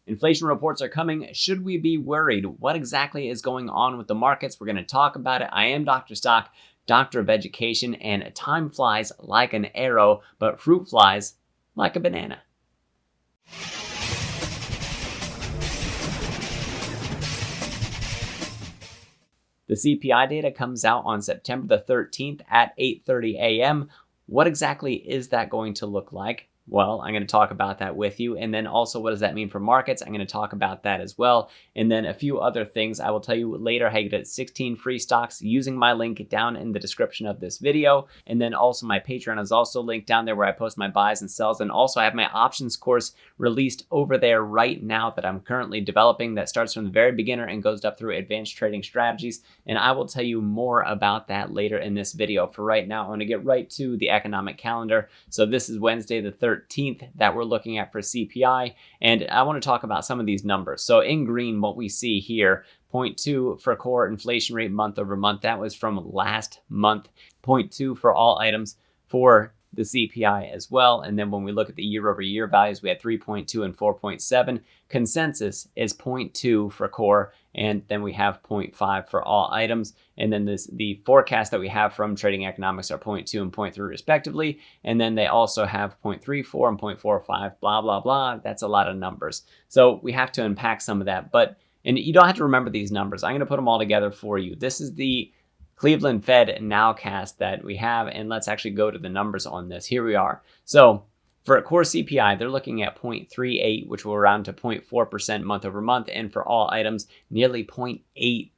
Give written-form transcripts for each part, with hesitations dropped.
Inflation reports are coming. Should we be worried? What exactly is going on with the markets? We're going to talk about it. I am Dr. Stock, Doctor of Education, and time flies like an arrow, but fruit flies like a banana. The CPI data comes out on September the 13th at 8:30 a.m. What exactly is that going to look like? Well, I'm going to talk about that with you. And then also, what does that mean for markets? I'm going to talk about that as well. And then a few other things I will tell you later how you get 16 free stocks using my link down in the description of this video. And then also my Patreon is also linked down there where I post my buys and sells. And also I have my options course released over there right now that I'm currently developing that starts from the very beginner and goes up through advanced trading strategies. And I will tell you more about that later in this video. For right now, I'm going to get right to the economic calendar. So this is Wednesday the 13th that we're looking at for CPI, and I want to talk about some of these numbers. So in green, what we see here, 0.2 for core inflation rate month over month. That was from last month. 0.2 for all items for the CPI as well. And then when we look at the year over year values, we had 3.2 and 4.7. Consensus is 0.2 for core, and then we have 0.5 for all items. And then the forecast that we have from Trading Economics are 0.2 and 0.3 respectively. And then they also have 0.34 and 0.45, blah, blah, blah. That's a lot of numbers. So we have to unpack some of that. And you don't have to remember these numbers. I'm going to put them all together for you. This is the Cleveland Fed nowcast that we have, and let's actually go to the numbers on this. Here we are. So for a core CPI, they're looking at 0.38, which will round to 0.4% month over month, and for all items, nearly 0.8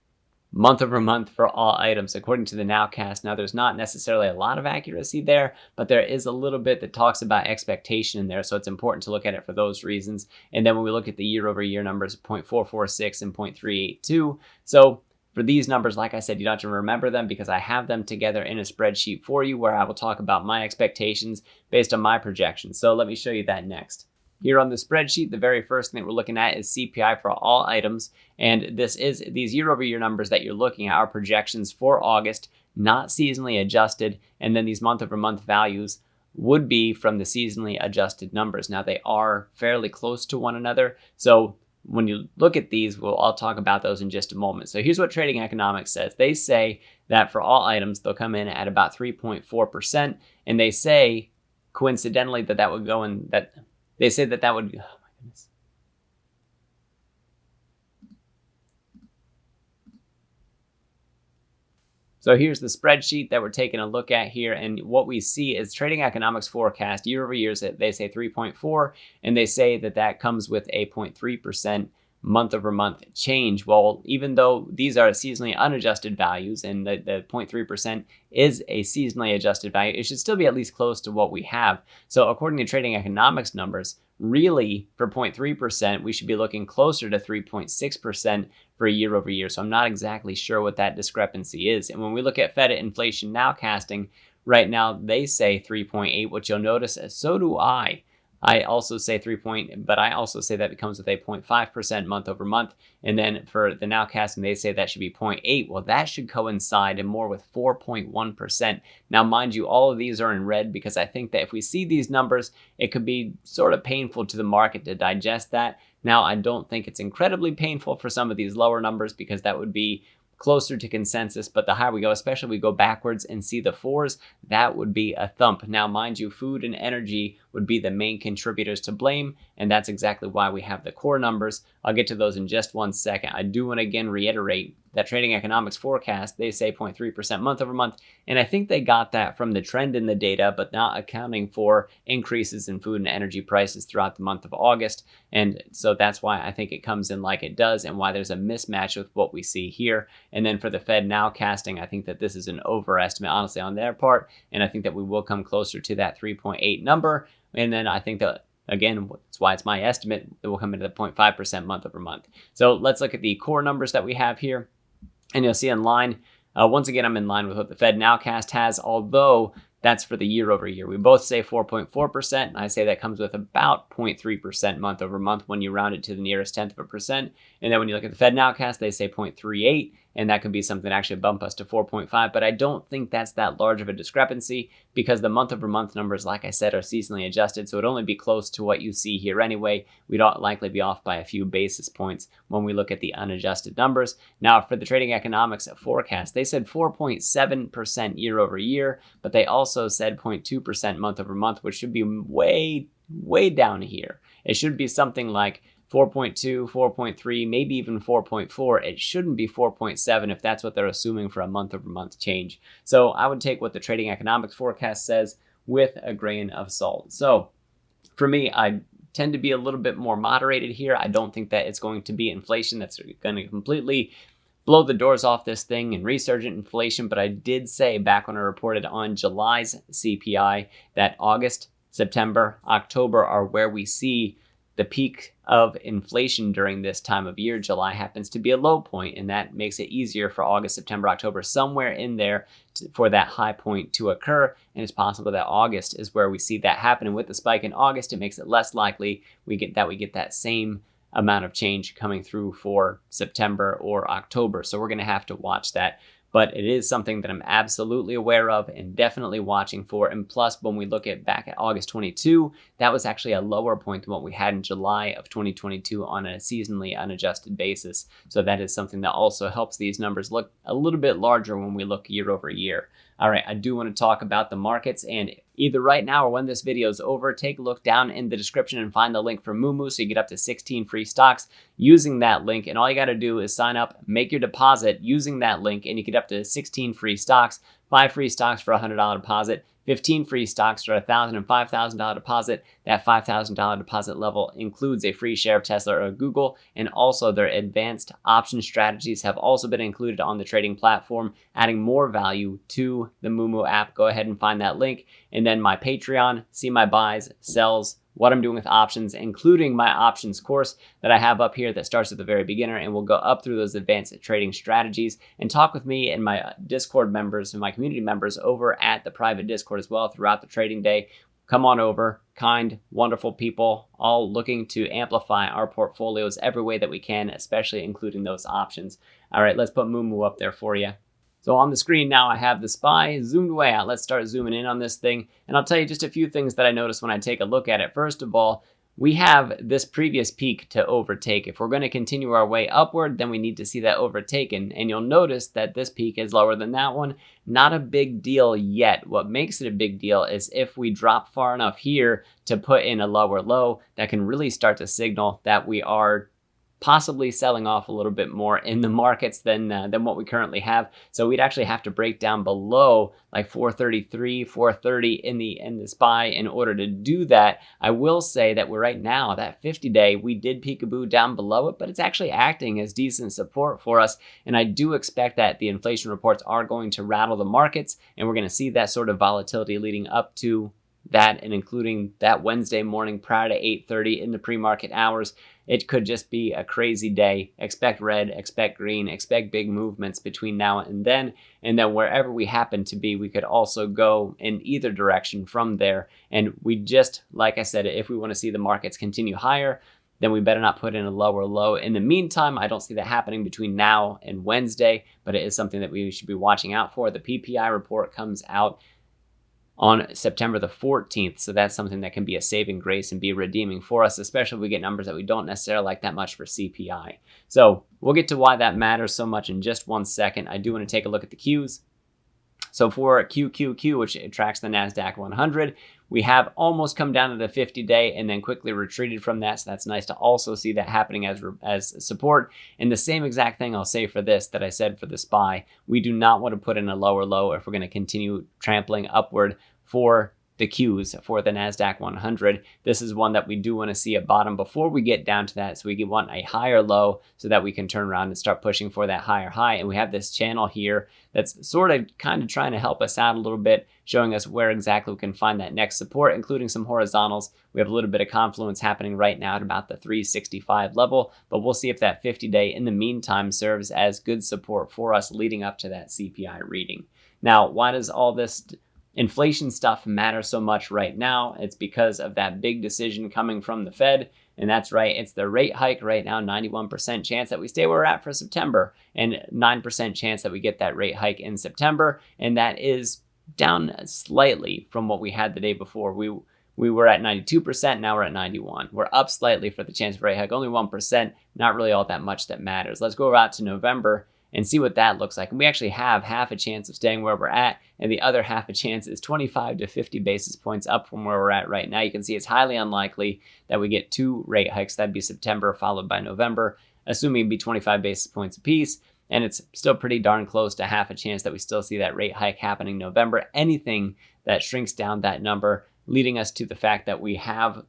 month over month for all items, according to the nowcast. Now, there's not necessarily a lot of accuracy there, but there is a little bit that talks about expectation in there, so it's important to look at it for those reasons. And then when we look at the year over year numbers, 0.446 and 0.382. So for these numbers, like I said, you don't have to remember them because I have them together in a spreadsheet for you where I will talk about my expectations based on my projections. So let me show you that next. Here on the spreadsheet, the very first thing that we're looking at is CPI for all items. And these year over year numbers that you're looking at are projections for August, not seasonally adjusted. And then these month over month values would be from the seasonally adjusted numbers. Now they are fairly close to one another. So when you look at these, I'll talk about those in just a moment. So here's what Trading Economics says. They say that for all items, they'll come in at about 3.4%. And they say, coincidentally, that would go in that. They say that would, oh my goodness. So here's the spreadsheet that we're taking a look at here. And what we see is Trading Economics forecast year over year, they say 3.4, and they say that comes with a 0.3% month over month change. Well, even though these are seasonally unadjusted values and the 0.3% is a seasonally adjusted value, it should still be at least close to what we have. So according to Trading Economics numbers, really for 0.3%, we should be looking closer to 3.6% for year over year. So I'm not exactly sure what that discrepancy is. And when we look at Fed inflation nowcasting, right now they say 3.8, which you'll notice, so do I. I also say but I also say that it comes with a 0.5% month over month. And then for the nowcasting, they say that should be 0.8. Well, that should coincide and more with 4.1%. Now, mind you, all of these are in red because I think that if we see these numbers, it could be sort of painful to the market to digest that. Now, I don't think it's incredibly painful for some of these lower numbers because that would be closer to consensus, but the higher we go, especially if we go backwards and see the fours, that would be a thump. Now, mind you, food and energy would be the main contributors to blame, and that's exactly why we have the core numbers. I'll get to those in just 1 second. I do want to again reiterate that Trading Economics forecast, they say 0.3% month over month, and I think they got that from the trend in the data, but not accounting for increases in food and energy prices throughout the month of August. And so that's why I think it comes in like it does and why there's a mismatch with what we see here. And then for the Fed nowcasting, I think that this is an overestimate, honestly, on their part, and I think that we will come closer to that 3.8 number. And then I think that, again, that's why it's my estimate, it will come into the 0.5% month over month. So let's look at the core numbers that we have here. And you'll see in line, once again, I'm in line with what the Fed nowcast has, although that's for the year over year. We both say 4.4%, and I say that comes with about 0.3% month over month when you round it to the nearest tenth of a percent. And then when you look at the Fed nowcast, they say 0.38, and that could be something that actually bump us to 4.5. But I don't think that's that large of a discrepancy because the month-over-month numbers, like I said, are seasonally adjusted, so it'd only be close to what you see here anyway. We'd likely be off by a few basis points when we look at the unadjusted numbers. Now, for the trading economics forecast, they said 4.7% year over year, but they also said 0.2% month over month, which should be way down here. It should be something like 4.2, 4.3, maybe even 4.4. It shouldn't be 4.7 if that's what they're assuming for a month-over-month change. So I would take what the trading economics forecast says with a grain of salt. So for me, I tend to be a little bit more moderated here. I don't think that it's going to be inflation that's going to completely blow the doors off this thing and resurgent inflation, but I did say back when I reported on July's CPI that August, September, October are where we see the peak of inflation during this time of year. July happens to be a low point, and that makes it easier for August, September, October, somewhere in there for that high point to occur. And it's possible that August is where we see that happen. And with the spike in August, it makes it less likely we get that same amount of change coming through for September or October. So we're going to have to watch that. But it is something that I'm absolutely aware of and definitely watching for. And plus, when we look back at August 22, that was actually a lower point than what we had in July of 2022 on a seasonally unadjusted basis. So that is something that also helps these numbers look a little bit larger when we look year over year. All right, I do want to talk about the markets, and either right now or when this video is over, take a look down in the description and find the link for Moomoo so you get up to 16 free stocks using that link. And all you got to do is sign up, make your deposit using that link, and you get up to 16 free stocks, 5 free stocks for a $100 deposit, 15 free stocks for a $1,000 and $5,000 deposit. That $5,000 deposit level includes a free share of Tesla or Google, and also their advanced option strategies have also been included on the trading platform, adding more value to the Moomoo app. Go ahead and find that link. And then my Patreon, see my buys, sells, what I'm doing with options, including my options course that I have up here that starts at the very beginner, and we'll go up through those advanced trading strategies and talk with me and my Discord members and my community members over at the private Discord as well throughout the trading day. Come on over, kind, wonderful people, all looking to amplify our portfolios every way that we can, especially including those options. All right, let's put Moomoo up there for you. So on the screen now, I have the SPY zoomed way out. Let's start zooming in on this thing. And I'll tell you just a few things that I noticed when I take a look at it. First of all, we have this previous peak to overtake. If we're going to continue our way upward, then we need to see that overtaken. And you'll notice that this peak is lower than that one. Not a big deal yet. What makes it a big deal is if we drop far enough here to put in a lower low, that can really start to signal that we are possibly selling off a little bit more in the markets than what we currently have. So we'd actually have to break down below like 433, 430 in the SPY in order to do that. I will say that we're right now, that 50-day, we did peekaboo down below it, but it's actually acting as decent support for us. And I do expect that the inflation reports are going to rattle the markets, and we're going to see that sort of volatility leading up to that, and including that Wednesday morning prior to 8:30 in the pre-market hours. It could just be a crazy day. Expect red, expect green, expect big movements between now and then. And then wherever we happen to be, we could also go in either direction from there. And we just, like I said, if we want to see the markets continue higher, then we better not put in a lower low. In the meantime, I don't see that happening between now and Wednesday, but it is something that we should be watching out for. The PPI report comes out on September the 14th. So that's something that can be a saving grace and be redeeming for us, especially if we get numbers that we don't necessarily like that much for CPI. So we'll get to why that matters so much in just one second. I do want to take a look at the Qs. So for QQQ, which tracks the NASDAQ100, we have almost come down to the 50-day and then quickly retreated from that. So that's nice to also see that happening as support. And the same exact thing I'll say for this that I said for the SPY. We do not want to put in a lower low if we're going to continue trampling upward for the Qs for the NASDAQ100. This is one that we do want to see a bottom before we get down to that. So we want a higher low so that we can turn around and start pushing for that higher high. And we have this channel here that's sort of kind of trying to help us out a little bit, showing us where exactly we can find that next support, including some horizontals. We have a little bit of confluence happening right now at about the 365 level, but we'll see if that 50-day in the meantime serves as good support for us leading up to that CPI reading. Now, why does all this inflation stuff matter so much right now? It's because of that big decision coming from the Fed And that's right, it's the rate hike right now, 91% chance that we stay where we're at for September, and 9% chance that we get that rate hike in September. And that is down slightly from what we had the day before. We were at 92%, now we're at 91%. We're up slightly for the chance of rate hike, only 1%, not really all that much that matters. Let's go out to November and see what that looks like. And we actually have half a chance of staying where we're at, and the other half a chance is 25 to 50 basis points up from where we're at right now. You can see it's highly unlikely that we get 2 rate hikes. That'd be September followed by November, assuming it'd be 25 basis points apiece. And it's still pretty darn close to half a chance that we still see that rate hike happening in November. Anything that shrinks down that number, leading us to the fact that we have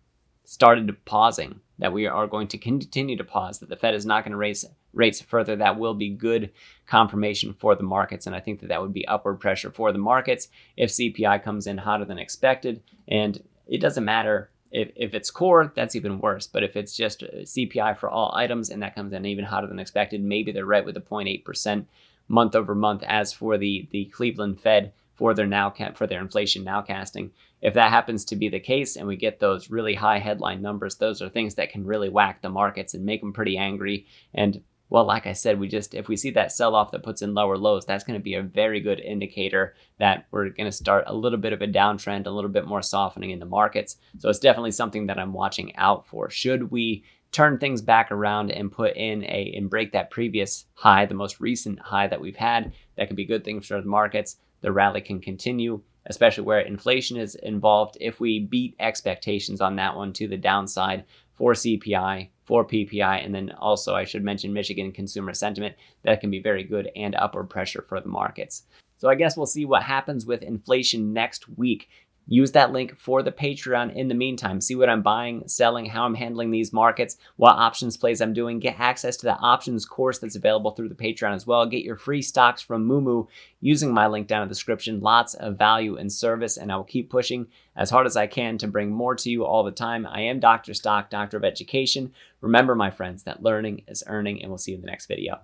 started pausing, that we are going to continue to pause, that the Fed is not going to raise rates further, that will be good confirmation for the markets. And I think that that would be upward pressure for the markets if CPI comes in hotter than expected. And it doesn't matter if it's core, that's even worse. But if it's just CPI for all items and that comes in even hotter than expected, maybe they're right with the 0.8% month over month as for the Cleveland Fed for their inflation nowcasting. If that happens to be the case and we get those really high headline numbers, those are things that can really whack the markets and make them pretty angry. And well, like I said, if we see that sell-off that puts in lower lows, that's going to be a very good indicator that we're going to start a little bit of a downtrend, a little bit more softening in the markets. So it's definitely something that I'm watching out for. Should we turn things back around and and break that previous high, the most recent high that we've had, that could be good things for the markets. The rally can continue, especially where inflation is involved. If we beat expectations on that one to the downside for CPI, for PPI, and then also I should mention Michigan consumer sentiment, that can be very good and upward pressure for the markets. So I guess we'll see what happens with inflation next week. Use that link for the Patreon in the meantime. See what I'm buying, selling, how I'm handling these markets, what options plays I'm doing. Get access to the options course that's available through the Patreon as well. Get your free stocks from Moo using my link down in the description. Lots of value and service, and I will keep pushing as hard as I can to bring more to you all the time. I am Dr. Stock, Doctor of Education. Remember, my friends, that learning is earning, and we'll see you in the next video.